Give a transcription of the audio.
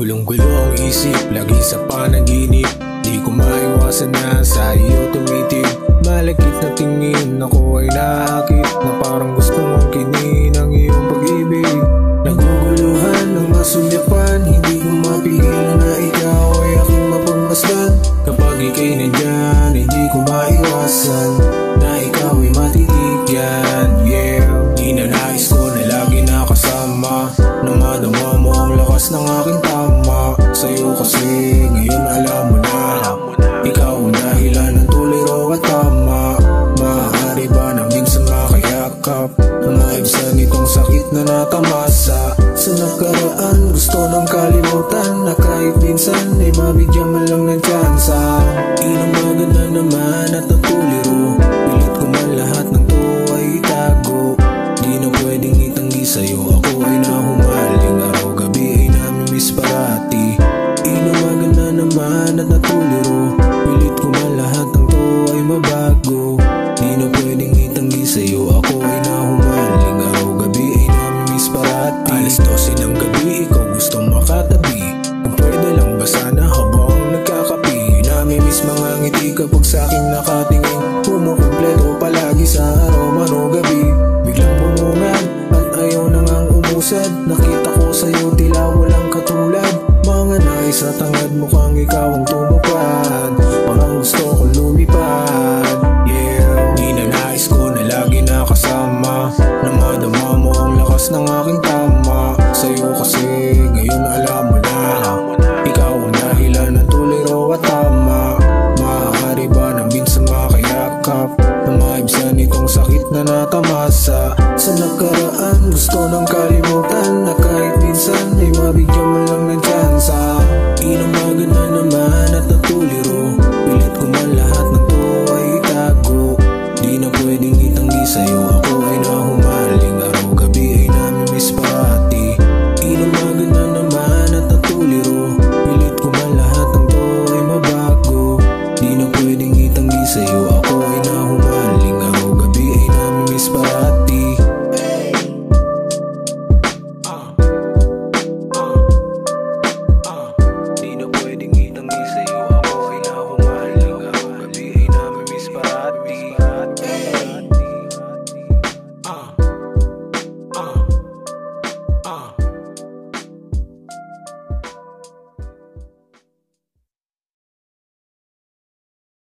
Gulong-gulo ang isip, lagi sa panaginip. Di ko maiwasan na sa iyo tumitib. Malakit na tingin, ako ay naakit na parang gusto mong kinin ang iyong pag-ibig. Naguguluhan ng masulyapan, hindi ko mapigilan na ikaw ay aking mapagmasdan. Kapag ika'y nandyan, hindi ko maiwasan na ikaw ay matitigyan. Yeah, ninanais ko na lagi nakasama, na madama mo ang lakas ng aking tama. Sa'yo kasi ngayon alam mo na, ikaw ang dahilan ng tuliro at tama. Maaari ba nang minsan makayakap na maibsan itong sakit na natamasa? Sa nakaraan gusto ng kalimutan, na kahit minsan ay mabigyan man lang ng tsansa. Inamagan na naman at natuliro, pilit ko man lahat ng to ay itago. Di na pwedeng itanggi sa'yo, ako ay nahumaling. Araw-gabi ay namimiss parati. Inamagan na naman at natuliro, pilit ko man lahat ng to ay mabago. Di na pwedeng itanggi sa'yo, ako ay nahumaling. Araw-gabi ay namimiss parati. Alas 12 ng gabi, ikaw gustong makatabi. Kung pwede lang ba sana habang nagkakapi. Namimiss mga ngiti kapag sa'king nakatingin. Kumukumpleto palagi sa araw man o gabi. Biglang bumungan at ayaw na ngang umusad. Nakita ko sa'yo tila walang katulad. Mga nais at hangad mukhang ikaw ang tumupad. Parang gusto ko lumipad. Yeah, ninanais ko na lagi nakasama, na madama mo ang lakas ng aking tama. Sa'yo kasi ngayon alam mo na, ikaw ang dahilan ng tuliro at tama. Maaari ba nang minsan makayakap na maibsan itong sakit na natamasa? Sa nakaraan gusto ng kalimutan, na kahit minsan ay mabigyan mo lang ng tsansa. Inamagan na naman at